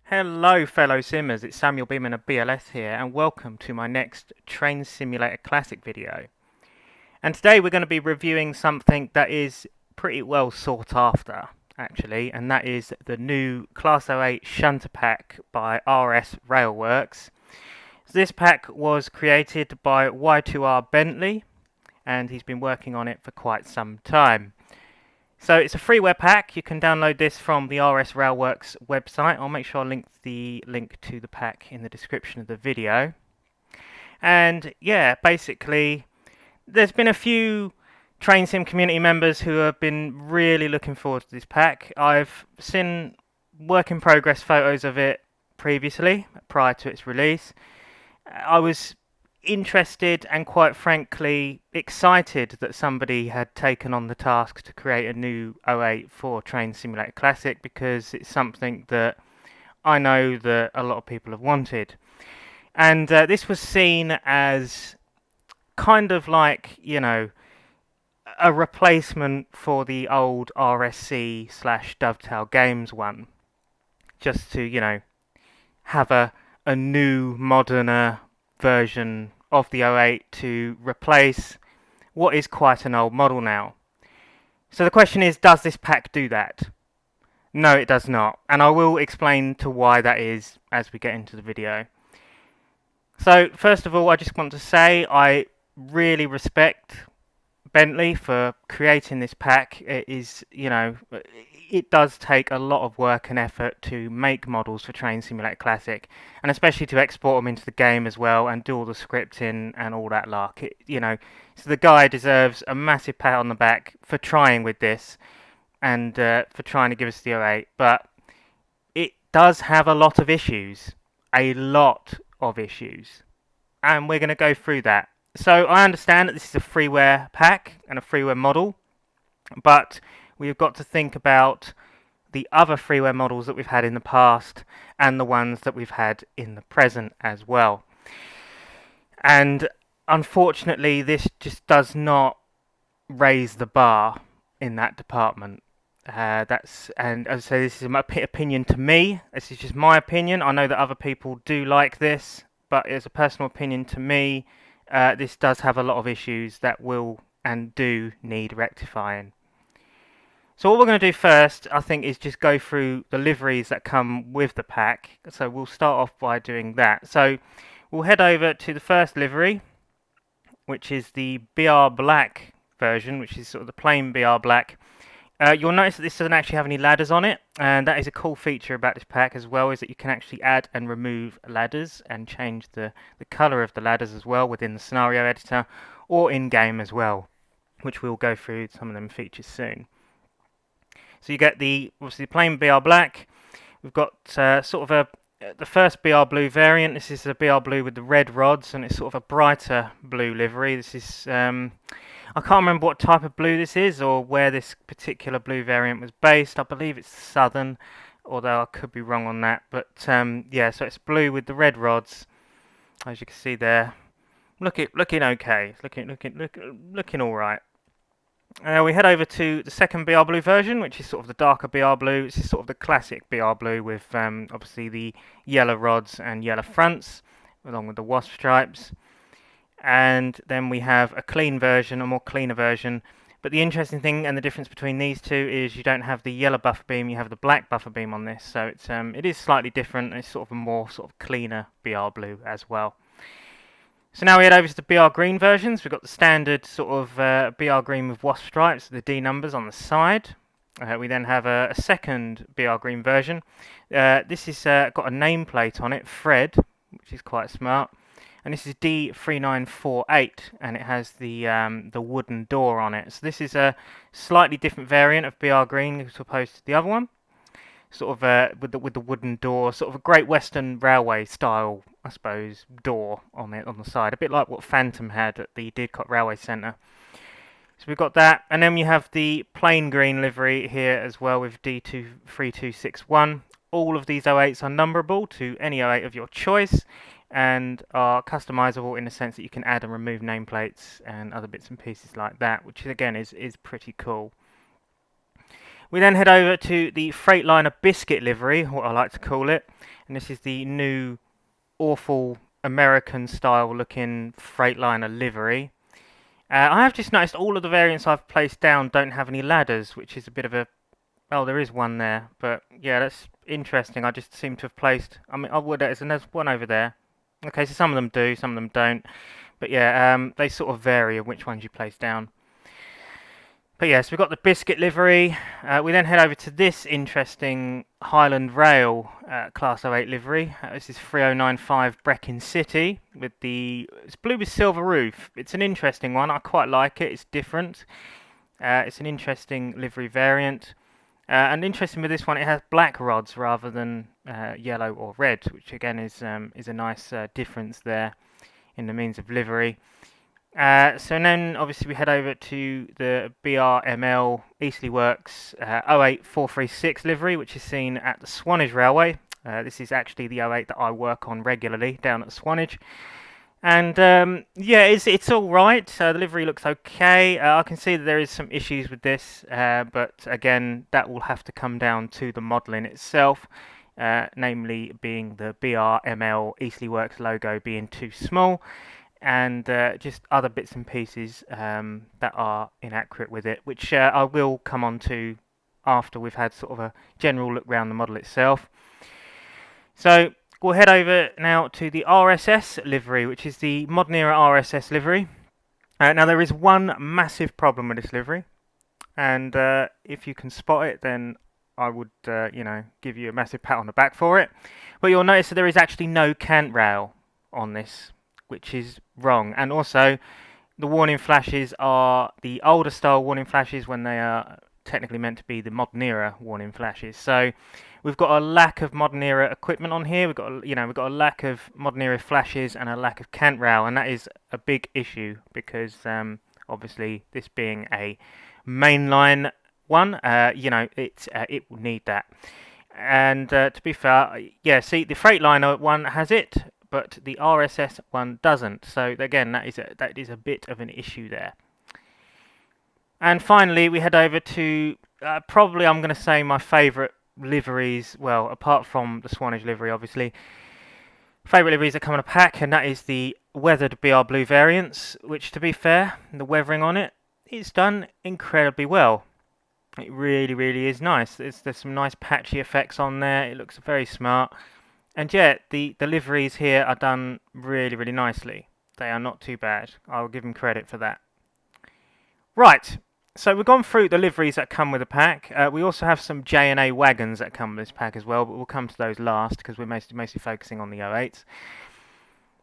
Hello fellow simmers, it's Samuel Beeman of BLS here and welcome to my next Train Simulator Classic video. And today we're going to be reviewing something that is pretty well sought after actually, and that is the new Class 08 Shunter Pack by RS Railworks. This pack was created by Y2R Bentley and he's been working on it for quite some time. So it's a freeware pack. You can download this from the RS Railworks website. I'll make sure I link the link to the pack in the description of the video. And yeah, basically, there's been a few Train Sim community members who have been really looking forward to this pack. I've seen work in progress photos of it previously, prior to its release. I was interested and quite frankly excited that somebody had taken on the task to create a new 08 for Train Simulator Classic, because it's something that I know that a lot of people have wanted. And this was seen as kind of like, you know, a replacement for the old RSC/Dovetail Games one. Just to, you know, have a new, moderner version of the 08 to replace what is quite an old model now. So the question is, does this pack do that? No, it does not, and I will explain to why that is as we get into the video. So first of all, I just want to say I really respect Bentley for creating this pack. It is, you know, it does take a lot of work and effort to make models for Train Simulator Classic, and especially to export them into the game as well and do all the scripting and all that lark. You know, so the guy deserves a massive pat on the back for trying with this and for trying to give us the 08. But it does have a lot of issues, and we're going to go through that. So I understand that this is a freeware pack and a freeware model, but we've got to think about the other freeware models that we've had in the past and the ones that we've had in the present as well. And unfortunately, this just does not raise the bar in that department. And as I say, this is my opinion to me. This is just my opinion. I know that other people do like this, but as a personal opinion to me, this does have a lot of issues that will and do need rectifying. So what we're going to do first, I think, is just go through the liveries that come with the pack. So we'll start off by doing that. So we'll head over to the first livery, which is the BR Black version, which is sort of the plain BR Black. You'll notice that this doesn't actually have any ladders on it, and that is a cool feature about this pack as well, is that you can actually add and remove ladders and change the colour of the ladders as well within the scenario editor or in-game as well, which we'll go through some of them features soon. So you get obviously the plain BR Black. We've got sort of the first BR Blue variant. This is the BR Blue with the red rods, and it's sort of a brighter blue livery. This is I can't remember what type of blue this is or where this particular blue variant was based. I believe it's Southern, although I could be wrong on that. But yeah, so it's blue with the red rods, as you can see there. Looking okay. Looking all right. We head over to the second BR Blue version, which is sort of the darker BR Blue. This is sort of the classic BR Blue with obviously the yellow rods and yellow fronts, along with the wasp stripes. And then we have a clean version, a more cleaner version. But the interesting thing and the difference between these two is you don't have the yellow buffer beam, you have the black buffer beam on this. So it is slightly different. It's sort of a more sort of cleaner BR Blue as well. So now we head over to the BR Green versions. We've got the standard sort of BR Green with wasp stripes, the D numbers on the side. We then have a second BR Green version. This has got a nameplate on it, Fred, which is quite smart. And this is D3948, and it has the wooden door on it. So this is a slightly different variant of BR Green as opposed to the other one. Sort of with the wooden door, sort of a Great Western Railway style, I suppose, door on it on the side, a bit like what Phantom had at the Didcot Railway Centre. So we've got that, and then we have the plain green livery here as well with D3261. All of these 08s are numberable to any 08 of your choice, and are customizable in the sense that you can add and remove nameplates and other bits and pieces like that, which again is pretty cool. We then head over to the Freightliner Biscuit livery, what I like to call it, and this is the new awful American style looking Freightliner livery. I have just noticed all of the variants I've placed down don't have any ladders, which is a bit of a... Oh, there is one there, but yeah, that's interesting. I just seem to have placed... I mean, and there's one over there. Okay, so some of them do, some of them don't. But yeah, they sort of vary of which ones you place down. But yes, we've got the Biscuit livery. We then head over to this interesting Highland Rail Class 08 livery. This is 3095 Brecon City with it's blue with silver roof. It's an interesting one. I quite like it. It's different. It's an interesting livery variant. And interesting with this one, it has black rods rather than yellow or red, which again is a nice difference there in the means of livery. So then obviously we head over to the BRML Eastleigh Works 08436 livery, which is seen at the Swanage Railway. This is actually the 08 that I work on regularly down at Swanage. And yeah, it's all right. The livery looks okay. I can see that there is some issues with this, but again, that will have to come down to the modelling itself, namely being the BRML Eastleigh Works logo being too small, and just other bits and pieces that are inaccurate with it, which I will come on to after we've had sort of a general look around the model itself. So we'll head over now to the RSS livery, which is the modern era RSS livery. Now there is one massive problem with this livery, and if you can spot it, then I would, give you a massive pat on the back for it. But you'll notice that there is actually no cant rail on this, which is wrong. And also, the warning flashes are the older style warning flashes when they are technically meant to be the modern era warning flashes. So we've got a lack of modern era equipment on here. We've got a lack of modern era flashes and a lack of cant rail, and that is a big issue because obviously this being a mainline one, it will need that. And to be fair, yeah, see, the Freightliner one has it, but the RSS one doesn't. So again, that is a bit of an issue there. And finally, we head over to probably, I'm going to say, my favourite liveries. Well, apart from the Swanage livery, obviously, favourite liveries that come in a pack, and that is the weathered BR Blue variants. Which, to be fair, the weathering on it is done incredibly well. It really, really is nice. There's some nice patchy effects on there. It looks very smart. And yeah, the liveries here are done really, really nicely. They are not too bad. I'll give them credit for that. Right, so we've gone through the liveries that come with the pack. We also have some J&A wagons that come with this pack as well, but we'll come to those last because we're mostly focusing on the 08s.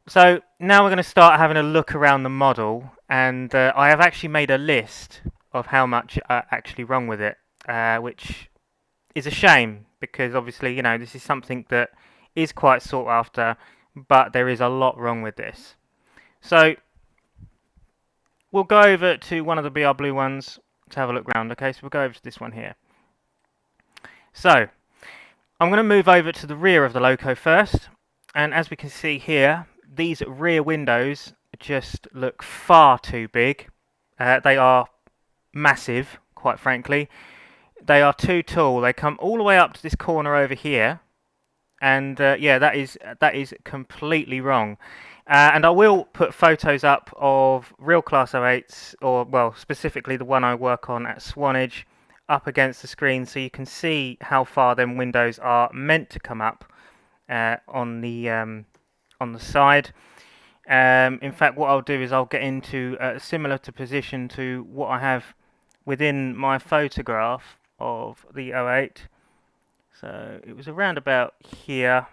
So now we're going to start having a look around the model, and I have actually made a list of how much actually wrong with it, which is a shame because obviously, this is something that is quite sought after, but there is a lot wrong with this. So we'll go over to one of the BR Blue ones to have a look round. Okay, so we'll go over to this one here. So I'm going to move over to the rear of the loco first, and as we can see here, these rear windows just look far too big. They are massive, quite frankly. They are too tall. They come all the way up to this corner over here, and yeah, that is completely wrong. And I will put photos up of real Class 08s, or well, specifically the one I work on at Swanage, up against the screen, so you can see how far them windows are meant to come up on the side. In fact, what I'll do is I'll get into similar to position to what I have within my photograph of the 08. So it was around about here,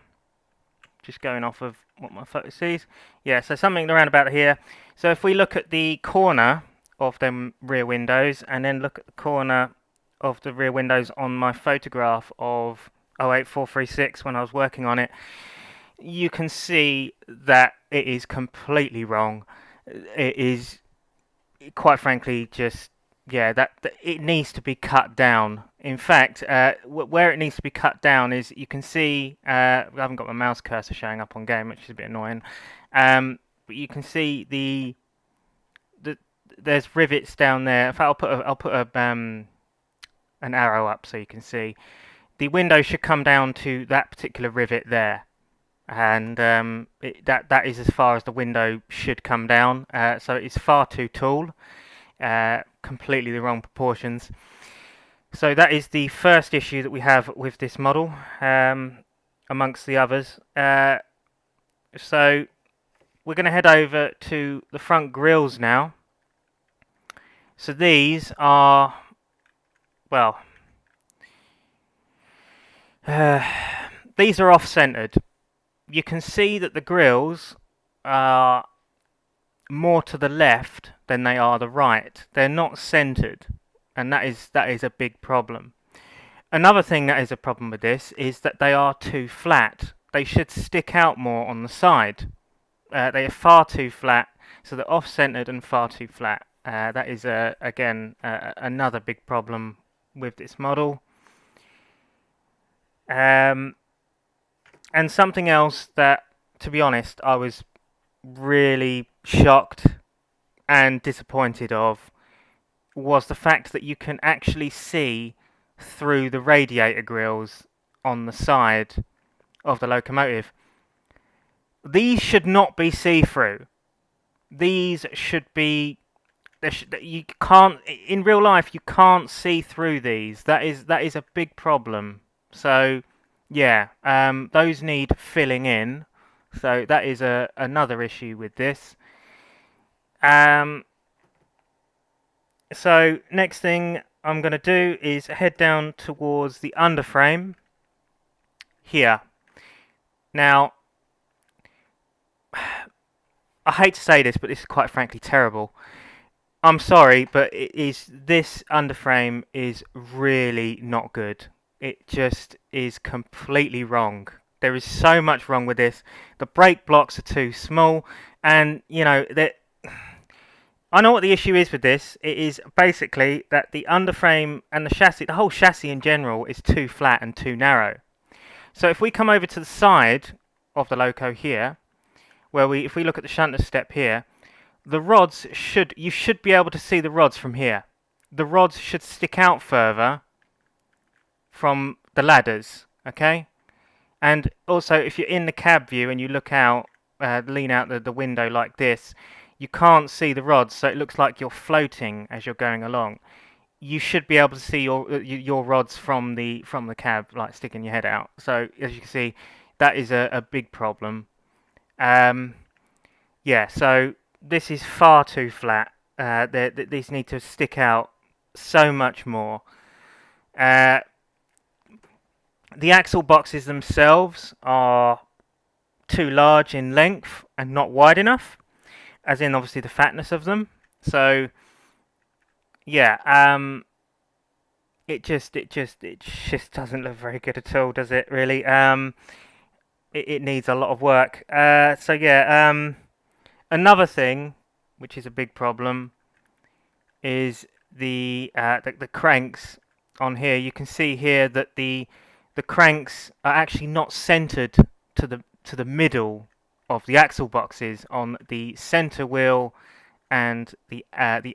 just going off of what my photo sees. Yeah, so something around about here. So if we look at the corner of them rear windows and then look at the corner of the rear windows on my photograph of 08436 when I was working on it, you can see that it is completely wrong. It is, quite frankly, just, yeah, that it needs to be cut down. In fact, where it needs to be cut down is, you can see, I haven't got my mouse cursor showing up on game, which is a bit annoying, but you can see there's rivets down there. In fact, I'll put an arrow up so you can see. The window should come down to that particular rivet there, and that is as far as the window should come down. So it's far too tall, completely the wrong proportions. So that is the first issue that we have with this model, amongst the others. So we're going to head over to the front grills now. So these are, well, these are off-centered. You can see that the grills are more to the left than they are the right. They're not centered, and that is a big problem. Another thing that is a problem with this is that they are too flat. They should stick out more on the side. They are far too flat, so they're off-centered and far too flat. That is, again, another big problem with this model. And something else that, to be honest, I was really shocked and disappointed of was the fact that you can actually see through the radiator grills on the side of the locomotive. These should not be see-through. These should be... you can't, in real life, you can't see through these. That is a big problem. So, yeah, those need filling in. So that is another issue with this. So next thing I'm going to do is head down towards the underframe here. Now, I hate to say this, but this is quite frankly terrible. I'm sorry, but this underframe is really not good. It just is completely wrong. There is so much wrong with this. The brake blocks are too small, and you know that. I know what the issue is with this. It is basically that the underframe and the chassis, the whole chassis in general, is too flat and too narrow. So if we come over to the side of the loco here, if we look at the shunter step here, the rods you should be able to see the rods from here. The rods should stick out further from the ladders, okay? And also, if you're in the cab view and you look out, lean out the window like this, you can't see the rods, so it looks like you're floating as you're going along. You should be able to see your rods from the cab, like sticking your head out. So as you can see, that is a big problem. Yeah, so this is far too flat. These need to stick out so much more. The axle boxes themselves are too large in length and not wide enough, as in obviously the fatness of them. So yeah, it just doesn't look very good at all, does it? Really, it needs a lot of work. So yeah, another thing which is a big problem is the cranks on here. You can see here that the cranks are actually not centered to the middle of the axle boxes on the center wheel and the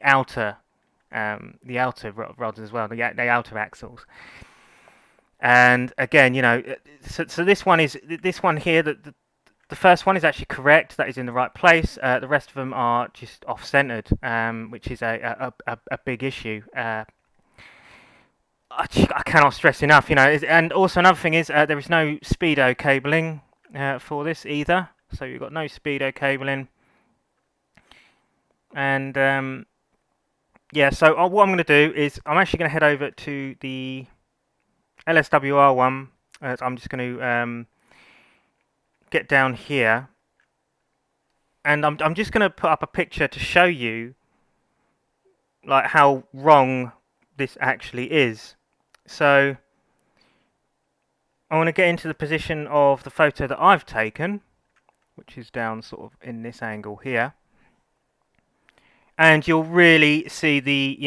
outer rods as well, the outer axles. And again, you know, so this one here, the first one is actually correct. That is in the right place. The rest of them are just off-centered, which is a big issue. I cannot stress enough, you know. And also another thing is there is no speedo cabling for this either. So you've got no speedo cabling. And yeah, so what I'm going to do is I'm actually going to head over to the LSWR one. I'm just going to get down here, and I'm just going to put up a picture to show you like how wrong this actually is. So I want to get into the position of the photo that I've taken, which is down sort of in this angle here, and you'll really see the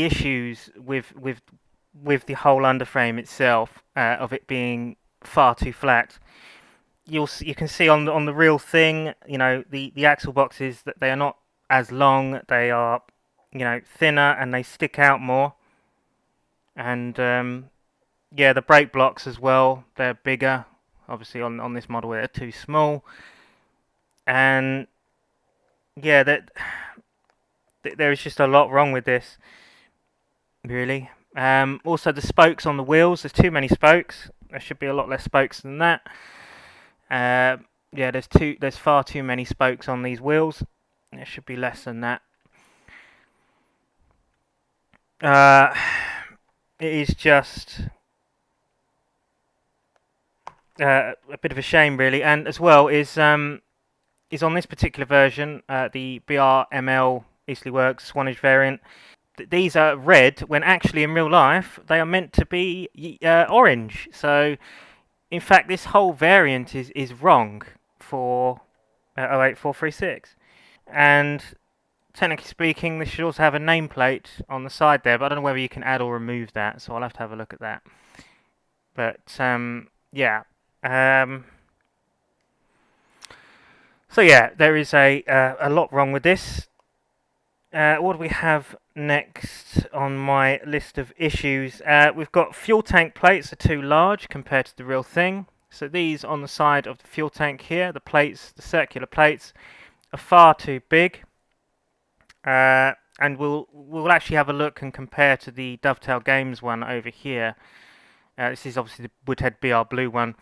issues with the whole underframe itself, of it being far too flat. You can see on the real thing, you know, the axle boxes, that they are not as long. They are, you know, thinner and they stick out more. And yeah, the brake blocks as well, they're bigger. Obviously on this model they're too small. And yeah, there is just a lot wrong with this, really. Also the spokes on the wheels, there's too many spokes. There should be a lot less spokes than that. Yeah, there's far too many spokes on these wheels. There should be less than that. It is just a bit of a shame, really. And as well is on this particular version, the BRML Eastleigh Works Swanage variant. These are red when actually in real life they are meant to be orange. So in fact, this whole variant is wrong for 08436. And technically speaking, this should also have a nameplate on the side there, but I don't know whether you can add or remove that, so I'll have to have a look at that. But yeah. So yeah, there is a lot wrong with this. What do we have next on my list of issues? We've got fuel tank plates are too large compared to the real thing. So these on the side of the fuel tank here, the plates, the circular plates, are far too big. And we'll actually have a look and compare to the Dovetail Games one over here. This is obviously the Woodhead BR Blue one.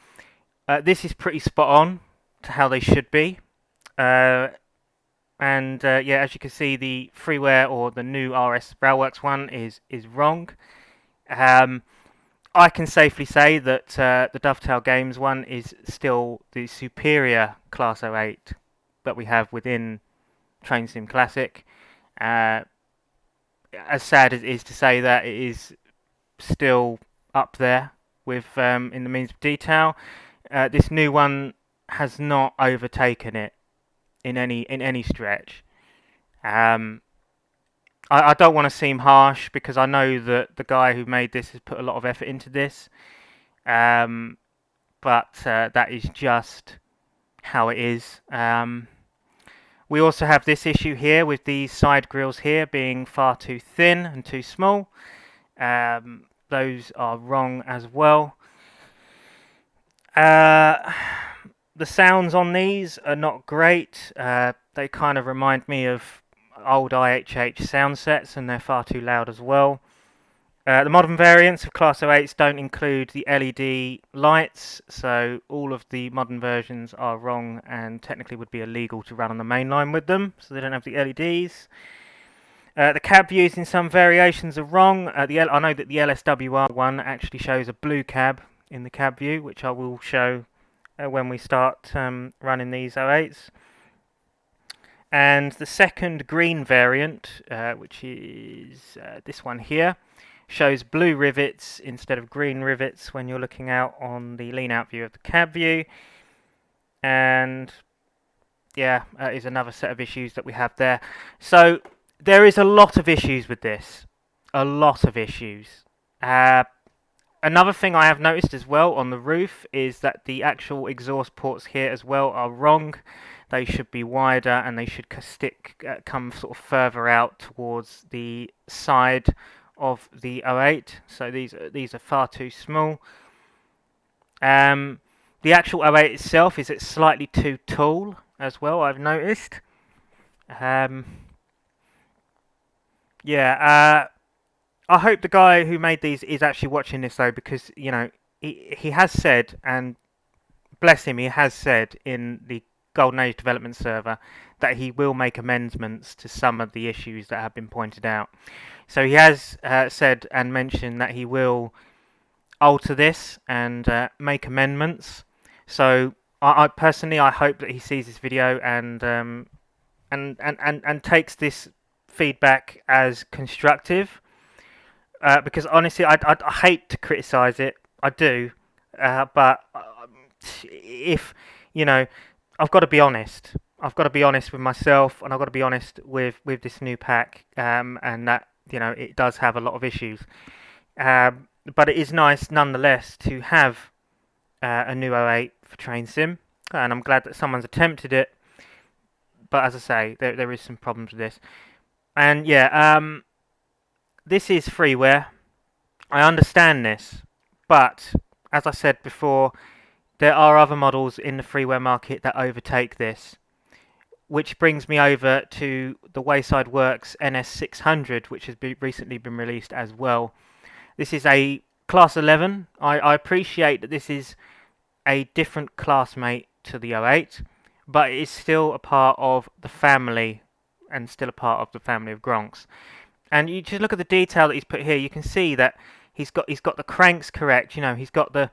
This is pretty spot on to how they should be. And yeah, as you can see, the freeware or the new RS Railworks one is wrong. I can safely say that the Dovetail Games one is still the superior Class 08 that we have within Train Sim Classic. As sad as it is to say that, it is still up there with in the means of detail. This new one has not overtaken it in any stretch. I don't want to seem harsh because I know that the guy who made this has put a lot of effort into this, but that is just how it is. We also have this issue here with these side grills here being far too thin and too small. Those are wrong as well. The sounds on these are not great. They kind of remind me of old IHH sound sets, and they're far too loud as well. The modern variants of Class 08s don't include the LED lights, so all of the modern versions are wrong and technically would be illegal to run on the main line with them, so they don't have the LEDs. The cab views in some variations are wrong. I know that the LSWR one actually shows a blue cab in the cab view, which I will show when we start running these 08s. And the second green variant, which is this one here, shows blue rivets instead of green rivets when you're looking out on the lean-out view of the cab view. And yeah, is another set of issues that we have there. So there is a lot of issues with this. A lot of issues. Another thing I have noticed as well on the roof is that the actual exhaust ports here as well are wrong. They should be wider and they should come sort of further out towards the side of the 08. So these are far too small. The actual 08 itself is slightly too tall as well, I've noticed. Yeah, I hope the guy who made these is actually watching this though, because you know he has said, and bless him, he has said in the Golden Age development server that he will make amendments to some of the issues that have been pointed out. So he has said and mentioned that he will alter this and make amendments. So I personally hope that he sees this video and takes this feedback as constructive. Because honestly, I hate to criticise it. I do, but if you know, I've got to be honest. I've got to be honest with myself, and I've got to be honest with this new pack, and that you know it does have a lot of issues. But it is nice nonetheless to have a new 08 for Train Sim, and I'm glad that someone's attempted it. But as I say, there is some problems with this, and yeah, this is freeware. I understand this, but as I said before, there are other models in the freeware market that overtake this, which brings me over to the Wayside Works NS600, which has recently been released as well. This is a Class 11. I appreciate that this is a different classmate to the 08, but it is still a part of the family and still a part of the family of Gronks. And you just look at the detail that he's put here. You can see that he's got the cranks correct. You know, he's got the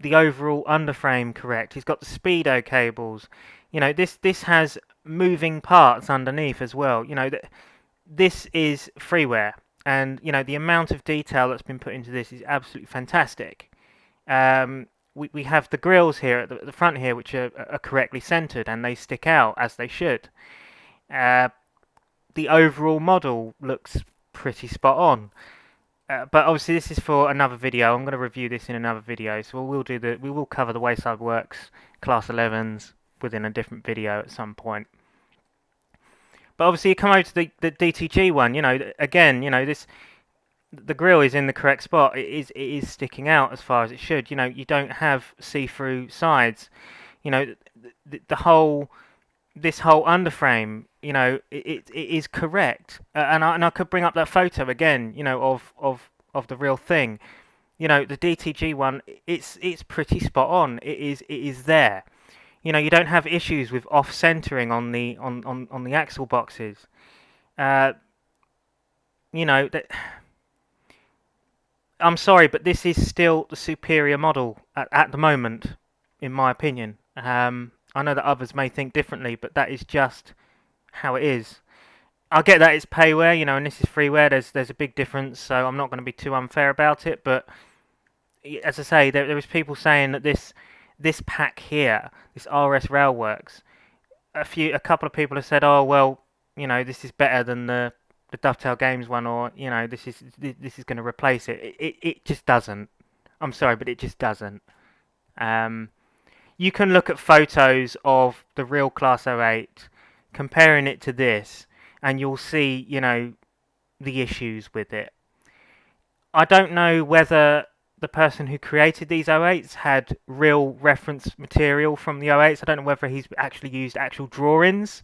overall underframe correct. He's got the speedo cables. You know, this has moving parts underneath as well. You know, this is freeware, and you know the amount of detail that's been put into this is absolutely fantastic. We have the grills here at the front here, which are correctly centered and they stick out as they should. The overall model looks pretty spot on. But obviously this is for another video. I'm going to review this in another video, so we will cover the Wayside Works Class 11s within a different video at some point. But obviously you come over to the DTG one. You know, again, you know the grill is in the correct spot. It is sticking out as far as it should. You know, you don't have see-through sides. You know, the whole this whole underframe, you know, it is correct. And I could bring up that photo again, you know, of the real thing. You know, the DTG one, it's pretty spot on. It is there. You know, you don't have issues with off centering on the axle boxes. You know that. I'm sorry, but this is still the superior model at the moment, in my opinion. I know that others may think differently, but that is just how it is. I get that it's payware, you know, and this is freeware. There's a big difference, so I'm not going to be too unfair about it. But as I say, there was people saying that this pack here, this RS Railworks, a couple of people have said, oh well, you know, this is better than the Dovetail Games one, or you know, this is going to replace it. It just doesn't. I'm sorry, but it just doesn't. You can look at photos of the real Class 08, comparing it to this, and you'll see, you know, the issues with it. I don't know whether the person who created these 08s had real reference material from the 08s. I don't know whether he's actually used actual drawings,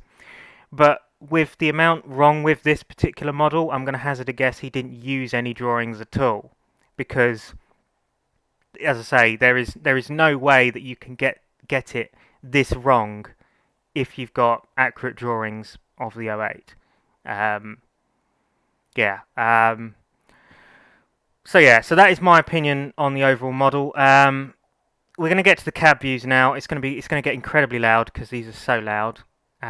but with the amount wrong with this particular model, I'm going to hazard a guess he didn't use any drawings at all, because as I say, there is no way that you can get it this wrong if you've got accurate drawings of the 08. So that is my opinion on the overall model. We're going to get to the cab views now. It's going to get incredibly loud because these are so loud. But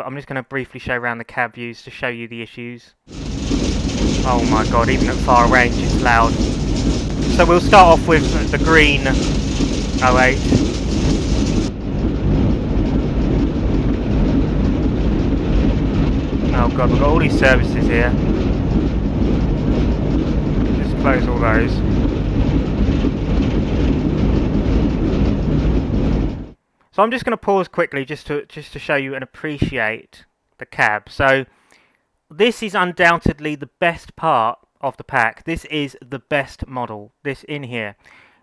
I'm just going to briefly show around the cab views to show you the issues. Oh my god, even at far range it's loud. So we'll start off with the green 08. Oh god, we've got all these services here. Just close all those. So I'm just going to pause quickly just to show you and appreciate the cab. So this is undoubtedly the best part of the pack. This is the best model, this in here.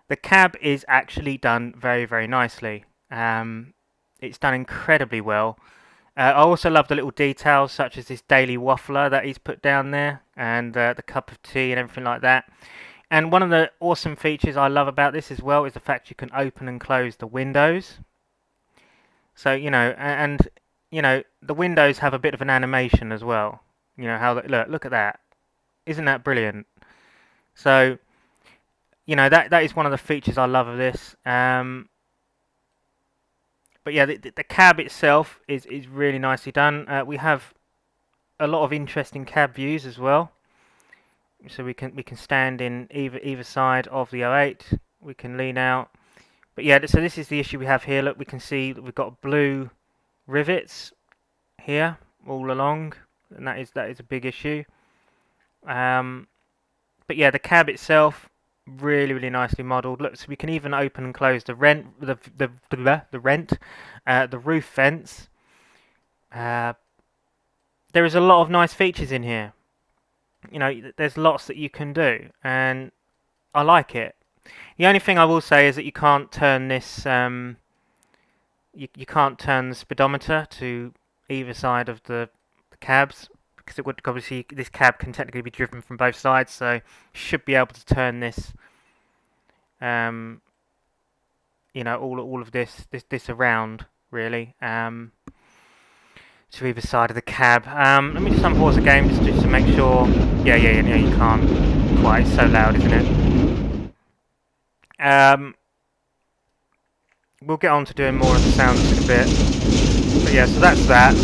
The cab is actually done very, very nicely. It's done incredibly well. I also love the little details, such as this daily waffler that he's put down there, and the cup of tea and everything like that. And one of the awesome features I love about this as well is the fact you can open and close the windows. So, you know, and you know, the windows have a bit of an animation as well. You know, how look at that. Isn't that brilliant? So, you know, that is one of the features I love of this. But yeah, the cab itself is really nicely done. We have a lot of interesting cab views as well. So we can stand in either side of the 08. We can lean out. But yeah, so this is the issue we have here. Look, we can see that we've got blue rivets here all along, and that is a big issue. But yeah, the cab itself really nicely modelled. Look, so we can even open and close the roof vents. There is a lot of nice features in here. You know, there's lots that you can do, and I like it. The only thing I will say is that you can't turn this, you can't turn the speedometer to either side of the cabs, because it would obviously, this cab can technically be driven from both sides, so you should be able to turn this, you know, all of this around really, to either side of the cab. Let me just unpause the game just to make sure. Yeah, you can't quite. It's so loud, isn't it? We'll get on to doing more of the sounds in a bit. But yeah, so that's that.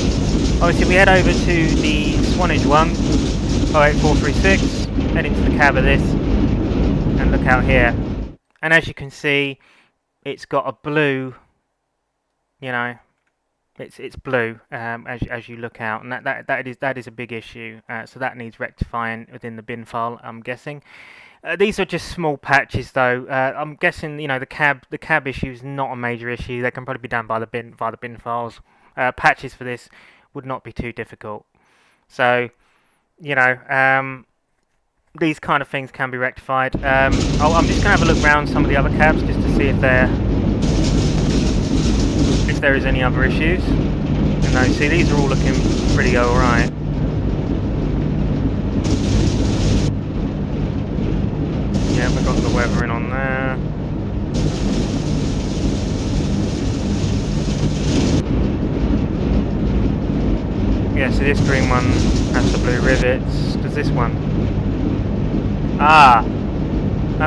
Obviously, we head over to the Swanage one, 08436, head into the cab of this, and look out here. And as you can see, it's got a blue, you know, it's blue as you look out, and that is a big issue. So that needs rectifying within the bin file, I'm guessing. These are just small patches, though. I'm guessing, you know, the cab issue is not a major issue. They can probably be done by the bin files. Patches for this would not be too difficult. So, you know, these kind of things can be rectified. I'm just gonna have a look around some of the other cabs just to see if there is any other issues. And no, see, these are all looking pretty alright. Yeah, we've got the weathering on there. Yeah, so this green one has the blue rivets. Does this one? Ah!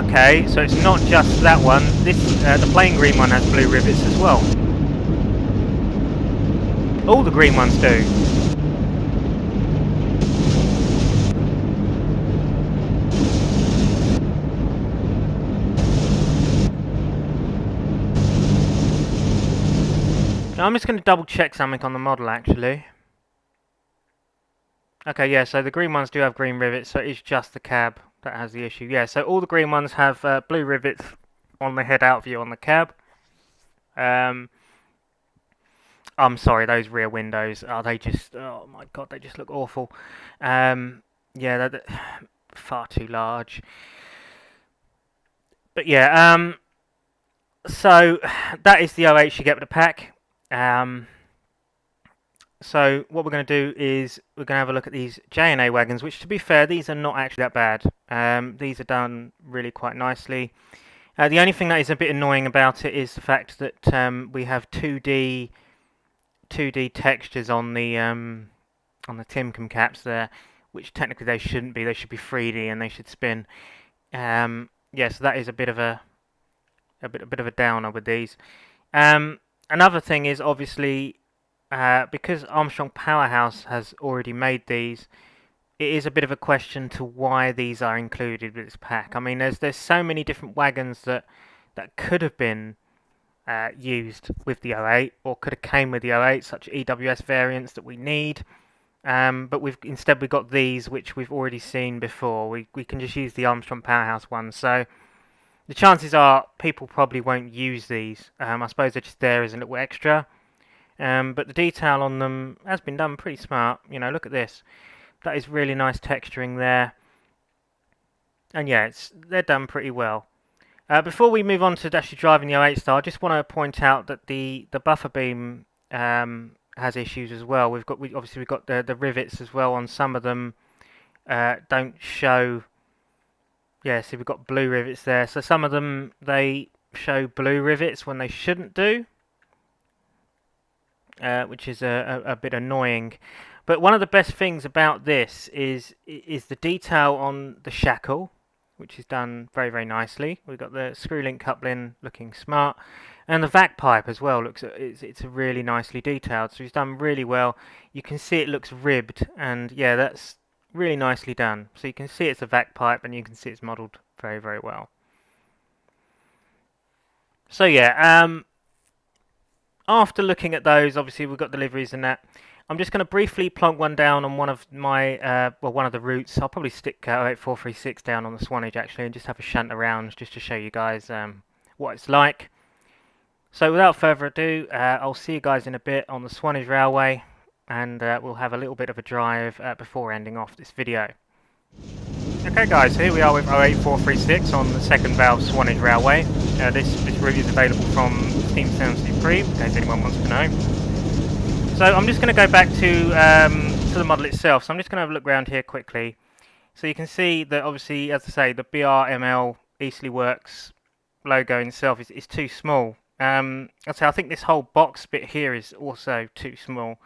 Okay, so it's not just that one. This, the plain green one has blue rivets as well. All the green ones do. Now I'm just going to double check something on the model actually. Okay, yeah, so the green ones do have green rivets, so it's just the cab that has the issue. Yeah, so all the green ones have blue rivets on the head out view on the cab. I'm sorry, those rear windows, they just, oh my god, they just look awful. Yeah, they're far too large. But yeah, so that is the 08 you get with the pack. So what we're going to do is we're going to have a look at these J&A wagons, which, to be fair, these are not actually that bad. These are done really quite nicely. The only thing that is a bit annoying about it is the fact that we have 2D textures on the Timcom caps there, which technically they shouldn't be. They should be 3D and they should spin. Yeah, so that is a bit of a downer with these. Another thing is obviously because Armstrong Powerhouse has already made these, it is a bit of a question to why these are included with this pack. I mean, there's so many different wagons that could have been used with the 08 or could have came with the 08, such EWS variants that we need. But instead we've got these, which we've already seen before. We can just use the Armstrong Powerhouse ones. So the chances are people probably won't use these. I suppose they're just there as a little extra. But the detail on them has been done pretty smart. You know, look at this. That is really nice texturing there. And yeah, they're done pretty well. Before we move on to actually driving the 08 style, I just want to point out that the buffer beam has issues as well. We've got the rivets as well on some of them don't show. Yeah, see, we've got blue rivets there. So some of them they show blue rivets when they shouldn't do. Which is a bit annoying. But one of the best things about this is the detail on the shackle, which is done very, very nicely. We've got the screw link coupling looking smart, and the vac pipe as well it's really nicely detailed. So it's done really well. You can see it looks ribbed, and yeah, that's really nicely done. So you can see it's a vac pipe, and you can see it's modelled very, very well. So yeah, after looking at those, obviously we've got deliveries and that. I'm just going to briefly plonk one down on one of my, one of the routes. I'll probably stick 08436 down on the Swanage actually, and just have a shunt around just to show you guys what it's like. So without further ado, I'll see you guys in a bit on the Swanage Railway, and we'll have a little bit of a drive before ending off this video. Okay guys, so here we are with 08436 on the second valve Swanage Railway. This review is available from Steam Sound Supreme, in case anyone wants to know. So I'm just going to go back to the model itself, so I'm just going to have a look around here quickly. So you can see that obviously, as I say, the BRML Easily Works logo itself is too small. I think this whole box bit here is also too small.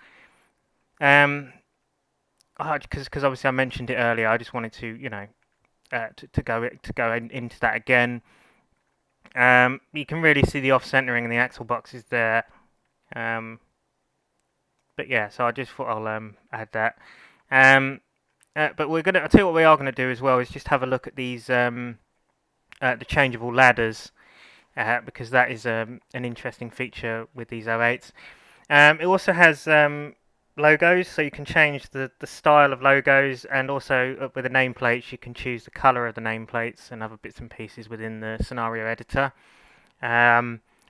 Because obviously I mentioned it earlier, I just wanted to, you know, to go into that again. You can really see the off-centering and the axle boxes there. But yeah, so I just thought I'll add that. But I'll tell you what we are gonna do as well is just have a look at these the changeable ladders, because that is an interesting feature with these 08s. It also has logos, so you can change the style of logos, and also with the nameplates you can choose the colour of the nameplates and other bits and pieces within the scenario editor,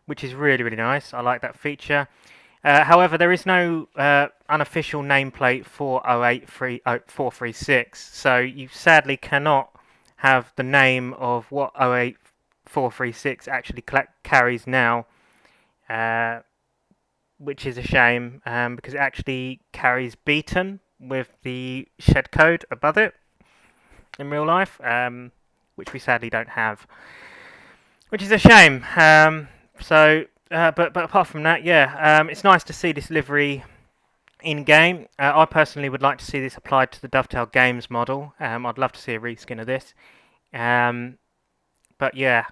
which is really, really nice. I like that feature. However, there is no unofficial nameplate for 08436, so you sadly cannot have the name of what 08436 actually carries now, which is a shame, because it actually carries beaten with the shed code above it in real life, which we sadly don't have, which is a shame. But apart from that, yeah, it's nice to see this livery in game. I personally would like to see this applied to the Dovetail Games model. I'd love to see a reskin of this. But yeah,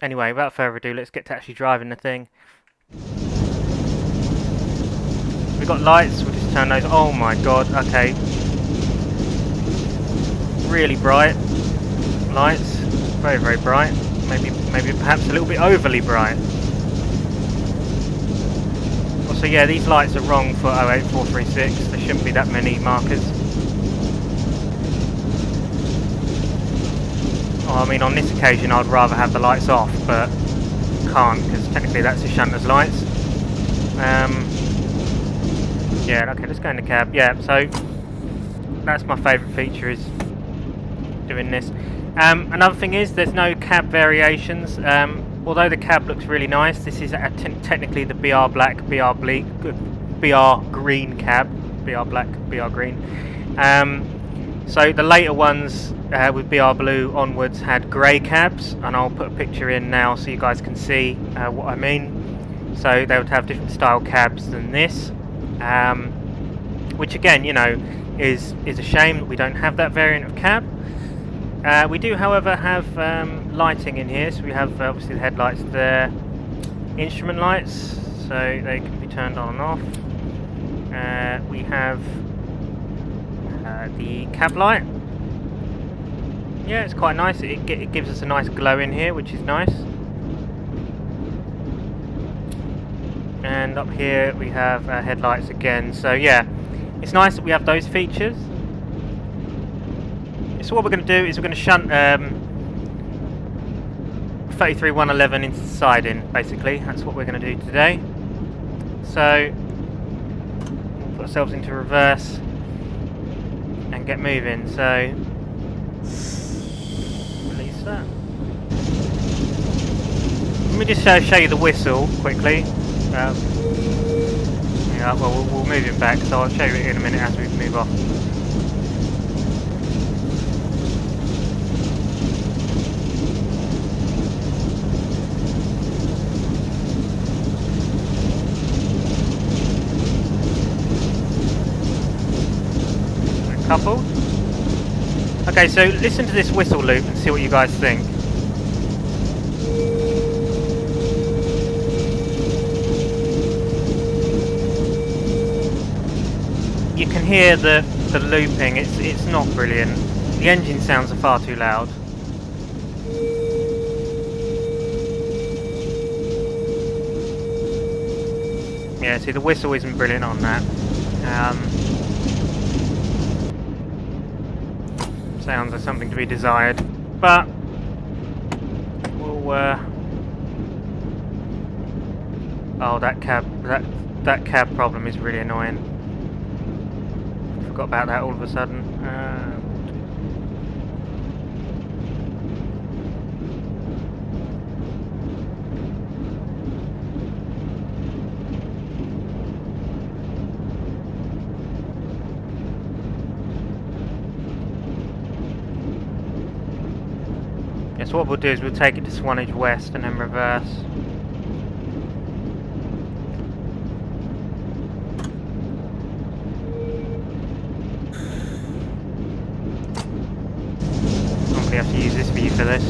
anyway, without further ado, let's get to actually driving the thing. We've got lights, we'll just turn those. Oh my god, okay. Really bright lights, very, very bright. Maybe perhaps a little bit overly bright. Also, yeah, these lights are wrong for 08436. There shouldn't be that many markers. Well, I mean, on this occasion, I'd rather have the lights off, but can't, because technically that's the shunter's lights. Yeah, okay, let's go in the cab. Yeah, so that's my favourite feature, is doing this. Another thing is, there's no cab variations. Although the cab looks really nice, this is technically the BR Black, BR Green cab. BR Black, BR Green. So the later ones with BR Blue onwards had grey cabs, and I'll put a picture in now so you guys can see what I mean. So they would have different style cabs than this, which again, you know, is a shame that we don't have that variant of cab. We do, however, have lighting in here, so we have obviously the headlights there, instrument lights, so they can be turned on and off. We have the cab light. Yeah, it's quite nice. It gives us a nice glow in here, which is nice. And up here we have headlights again. So yeah, it's nice that we have those features. So what we're going to do is we're going to shunt 33111 into the siding, basically. That's what we're going to do today. So we'll put ourselves into reverse and get moving. So release that. Let me just show you the whistle quickly. Yeah, well, we'll move it back, so I'll show you it in a minute as we move off. Coupled. Okay, so listen to this whistle loop and see what you guys think. You can hear the looping. It's not brilliant. The engine sounds are far too loud. Yeah, see, the whistle isn't brilliant on that. Sounds are something to be desired, but we'll oh, that cab problem is really annoying. Forgot about that all of a sudden. Yes, what we'll do is we'll take it to Swanage West and then reverse. Probably have to use this view for this.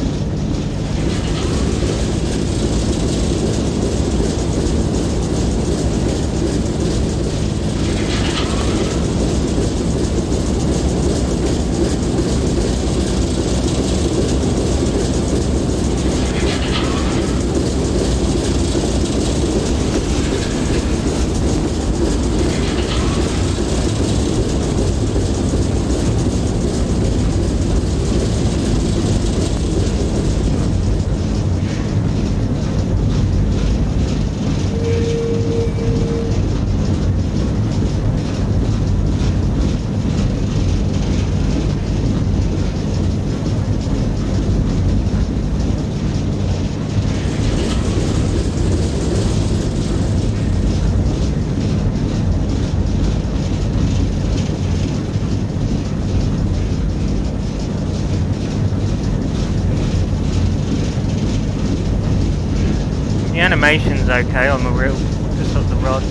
The animation's okay on the real, just of the rods.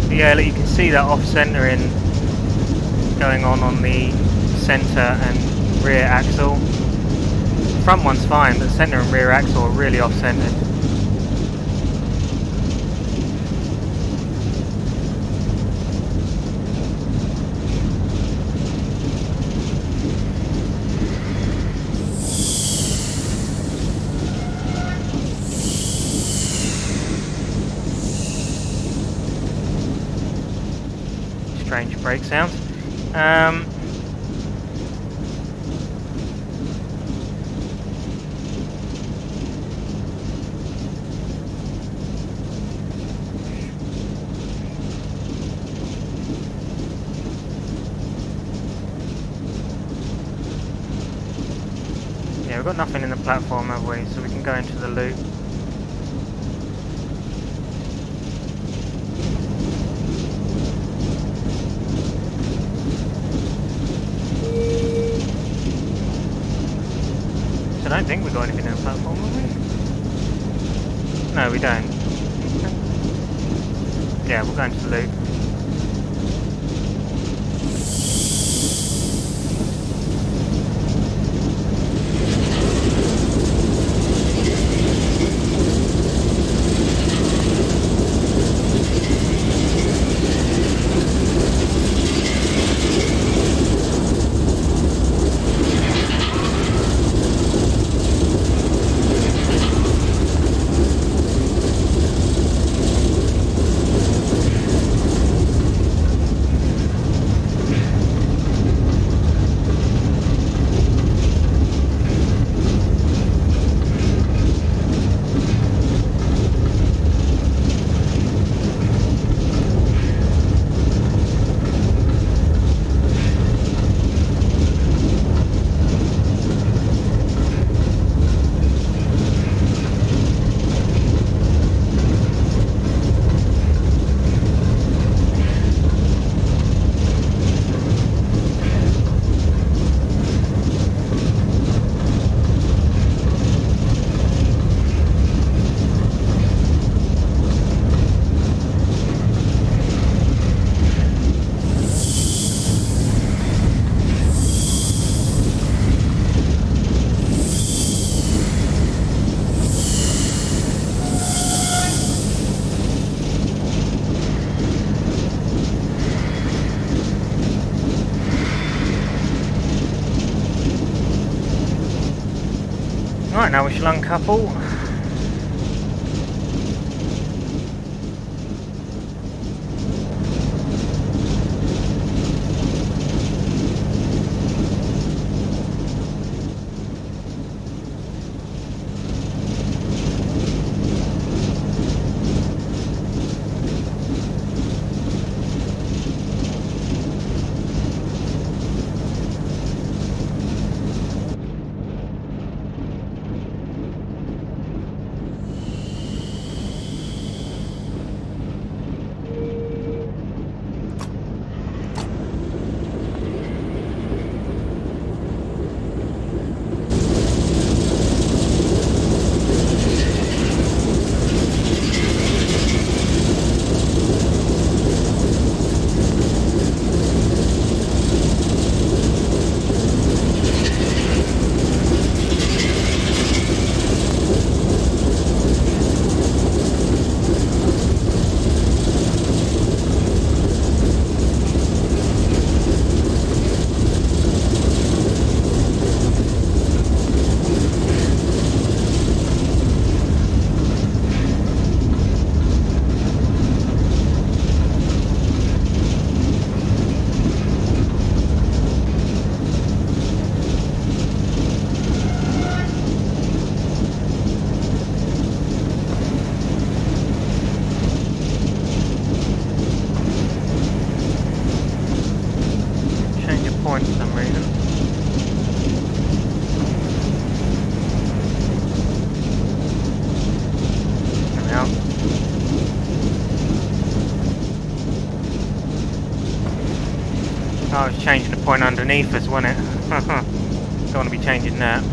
But yeah, look, you can see that off-centering going on the centre and rear axle. The front one's fine, but centre and rear axle are really off-centered. Strange brake sounds. Yeah, we've got nothing in the platform, have we? So we can go into the loop. I don't think we got anything in the platform, have we? No, we don't. Yeah, we'll go into the loop. Right, now we shall uncouple. point for some reason. There we are. Oh, I was changing the point underneath us, wasn't it? Don't want to be changing that.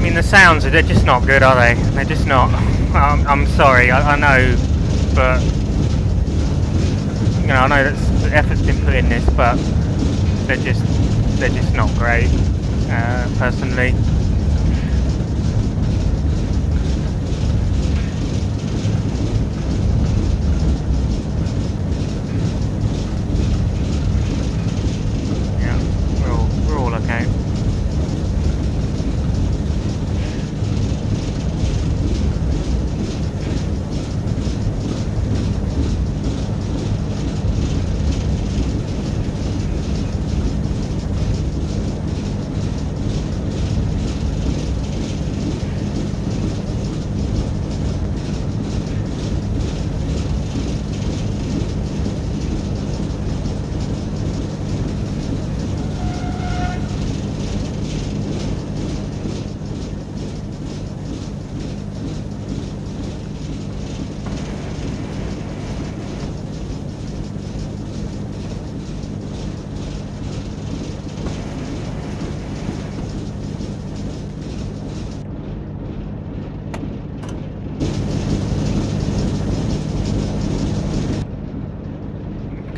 The sounds, they're just not good, are they? They're just not. I'm sorry, I know, but you know, I know that the effort's been put in this, but they're just not great, personally. Yeah, we're all okay.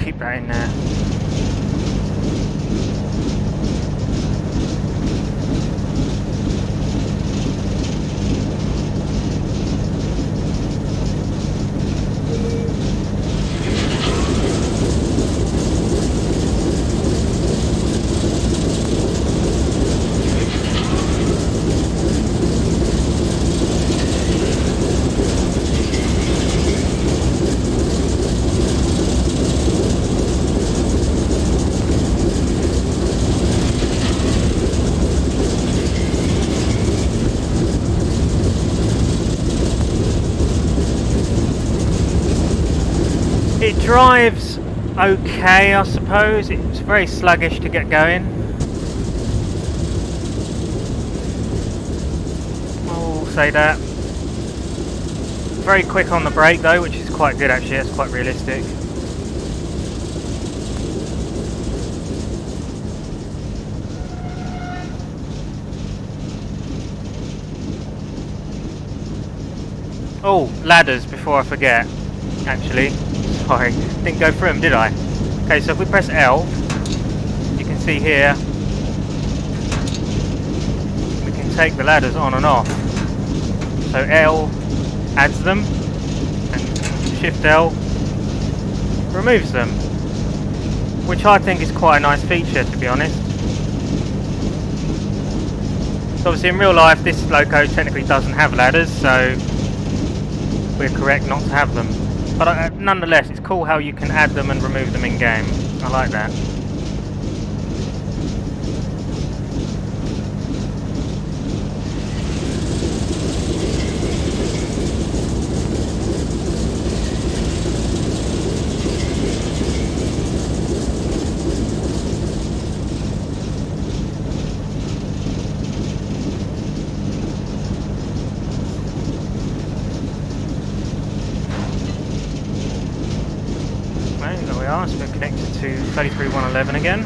Keep that in there. It drives okay, I suppose. It's very sluggish to get going. I will say that. Very quick on the brake though, which is quite good actually. That's quite realistic. Oh, ladders before I forget, actually. Sorry, didn't go through them, did I? Okay, so if we press L, you can see here, we can take the ladders on and off. So L adds them, and Shift L removes them, which I think is quite a nice feature, to be honest. So obviously in real life this loco technically doesn't have ladders, so we're correct not to have them. But nonetheless, it's cool how you can add them and remove them in game. I like that. So we're connected to 33111 again.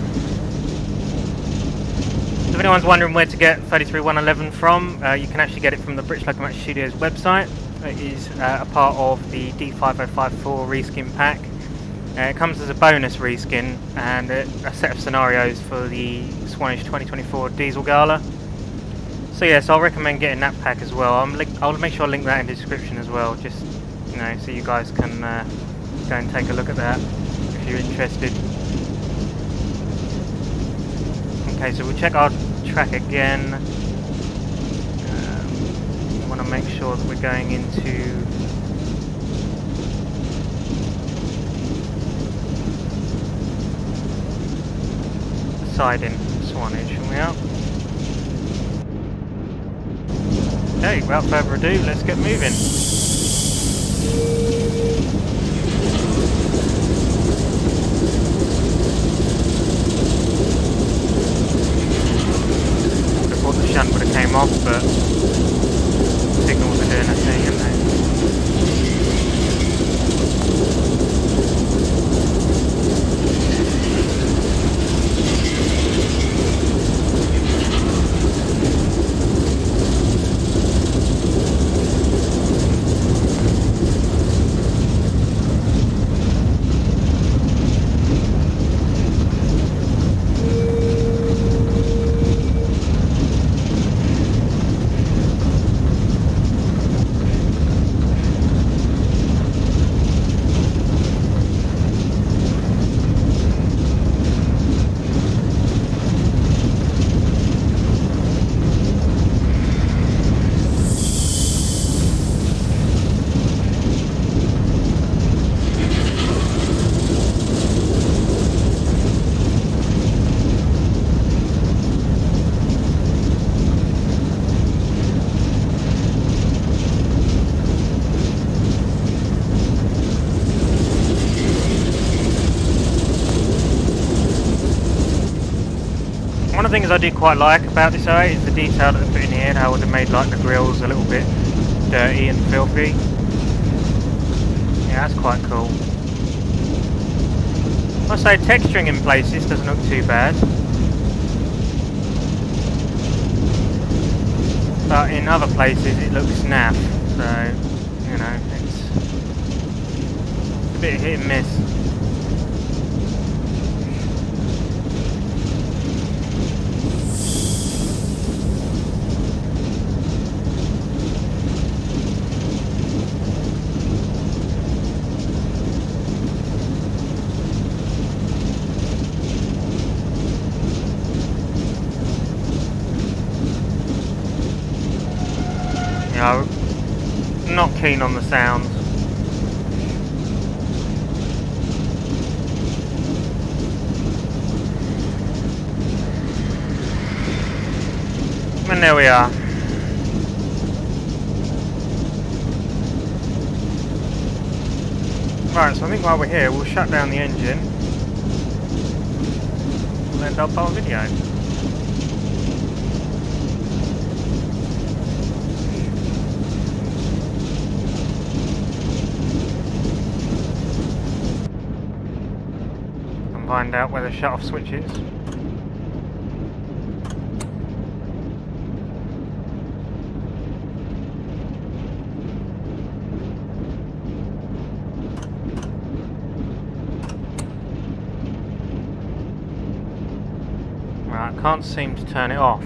So if anyone's wondering where to get 33111 from, you can actually get it from the British Locomotive Studios website. It is a part of the D5054 reskin pack. It comes as a bonus reskin and a set of scenarios for the Swannish 2024 Diesel Gala. So yes, I'll recommend getting that pack as well. I'll make sure I link that in the description as well, just so you guys can go and take a look at that if you're interested. Okay, so we'll check our track again. I want to make sure that we're going into siding Swanage, and we are. Okay, without further ado, let's get moving. I thought the shunt would have came off, but signals are doing a thing, aren't they? One of the things I do quite like about this area is the detail that they put in here, and how they made like the grills a little bit dirty and filthy. Yeah, that's quite cool. I say texturing in places doesn't look too bad, but in other places it looks naff. So it's a bit hit and miss. Not keen on the sounds. And there we are. Right, so I think while we're here, we'll shut down the engine. We'll end up our video. Find out where the shut-off switch is. Right, I can't seem to turn it off.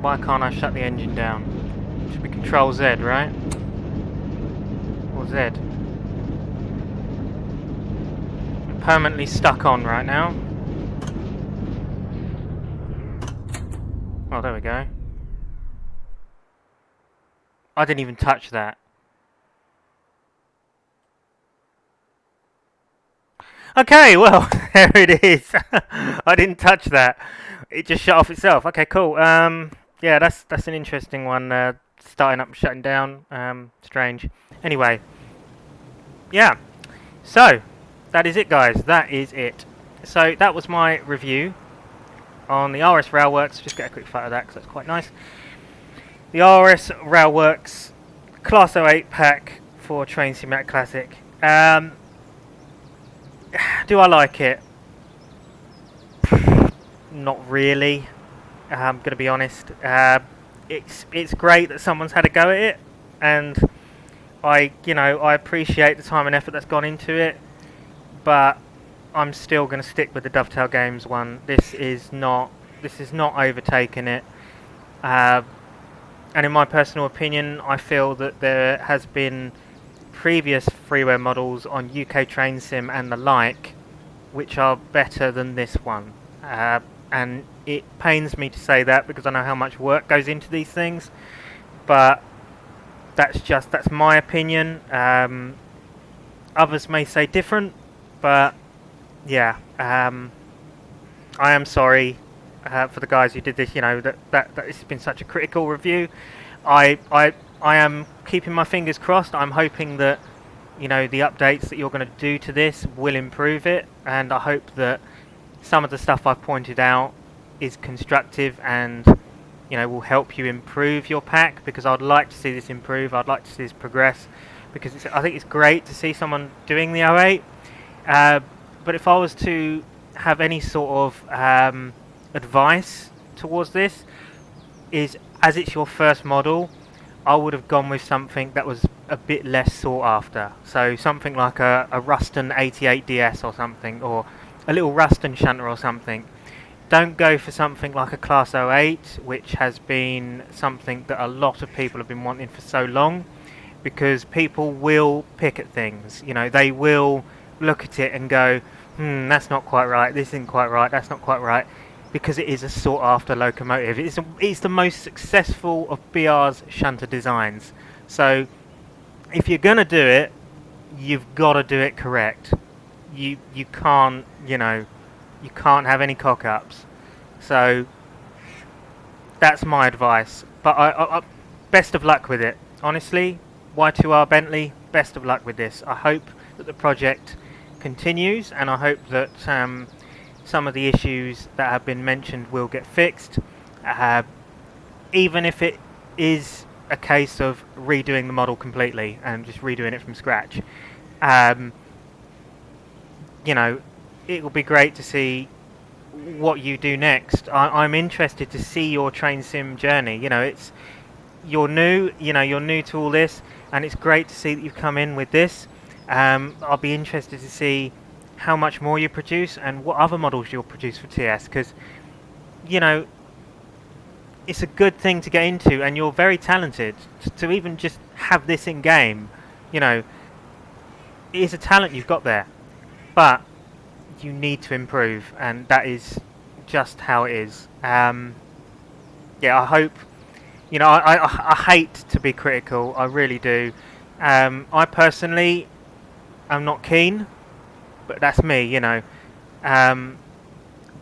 Why can't I shut the engine down? Should be Control Z, right? Z. I'm permanently stuck on right now. Oh, there we go. I didn't even touch that. Okay, well, there it is. I didn't touch that. It just shut off itself. Okay, cool. Yeah, that's an interesting one. Starting up and shutting down. Strange. Anyway. Yeah, so that is it, guys. That is it. So that was my review on the RS Railworks. Just get a quick photo of that because that's quite nice. The RS Railworks Class 08 pack for Train Simulator Classic. Do I like it? Not really. I'm going to be honest. It's great that someone's had a go at it, and I appreciate the time and effort that's gone into it, but I'm still going to stick with the Dovetail Games one. This is not overtaking it. And in my personal opinion, I feel that there has been previous freeware models on UK Train Sim and the like, which are better than this one. And it pains me to say that because I know how much work goes into these things, but that's my opinion. Others may say different, but yeah, I am sorry for the guys who did this. That this has been such a critical review. I am keeping my fingers crossed. I'm hoping that the updates that you're going to do to this will improve it, and I hope that some of the stuff I've pointed out is constructive and will help you improve your pack, because I'd like to see this improve. I'd like to see this progress, because I think it's great to see someone doing the 08. But if I was to have any sort of advice towards this, is as it's your first model, I would have gone with something that was a bit less sought after. So something like a Ruston 88DS or something, or a little Ruston shunter or something. Don't go for something like a Class 08, which has been something that a lot of people have been wanting for so long, because people will pick at things. They will look at it and go, that's not quite right, this isn't quite right, that's not quite right, because it is a sought after locomotive. It's the most successful of BR's shunter designs. So if you're gonna do it, you've got to do it correct. You can't you can't have any cock-ups. So that's my advice. But I best of luck with it. Honestly, Y2R Bentley, best of luck with this. I hope that the project continues, and I hope that some of the issues that have been mentioned will get fixed. Even if it is a case of redoing the model completely and just redoing it from scratch. It will be great to see what you do next. I'm interested to see your train sim journey. You're new to all this, and it's great to see that you've come in with this. I'll be interested to see how much more you produce and what other models you'll produce for TS, because it's a good thing to get into, and you're very talented to even just have this in game. It is a talent you've got there, but you need to improve, and that is just how it is. I hope, I hate to be critical, I really do. I personally am not keen, but that's me,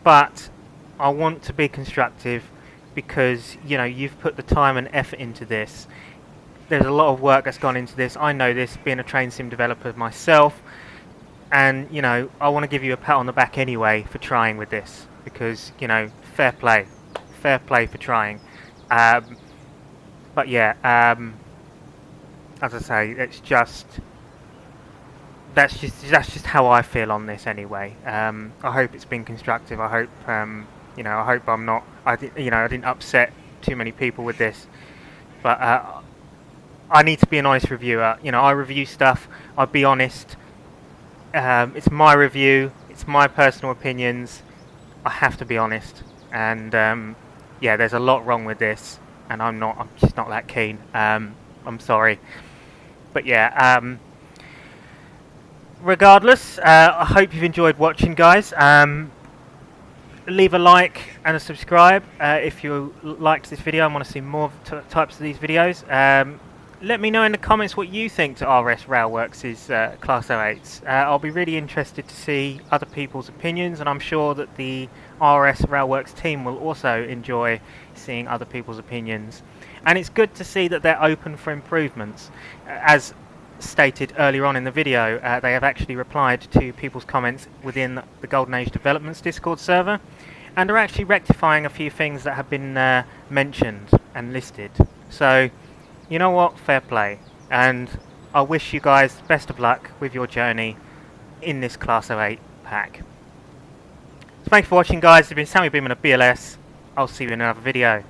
but I want to be constructive, because you've put the time and effort into this. There's a lot of work that's gone into this. I know this, being a train sim developer myself, and I want to give you a pat on the back anyway for trying with this, because fair play for trying. But yeah, as I say, that's just how I feel on this anyway. I hope it's been constructive. I hope I hope I didn't upset too many people with this. But I need to be an honest reviewer. I review stuff. I'll be honest. It's my review. It's my personal opinions. I have to be honest. And there's a lot wrong with this, and I'm just not that keen. I'm sorry. But yeah. Regardless, I hope you've enjoyed watching, guys. Leave a like and a subscribe if you liked this video and want to see more types of these videos. Let me know in the comments what you think to RS Railworks' Class 08s. I'll be really interested to see other people's opinions, and I'm sure that the RS Railworks team will also enjoy seeing other people's opinions. And it's good to see that they're open for improvements. As stated earlier on in the video, they have actually replied to people's comments within the Golden Age Developments Discord server, and are actually rectifying a few things that have been mentioned and listed. So, you know what? Fair play. And I wish you guys best of luck with your journey in this Class 08 pack. So thanks for watching, guys. It's been Sammy Beeman of BLS. I'll see you in another video.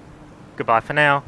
Goodbye for now.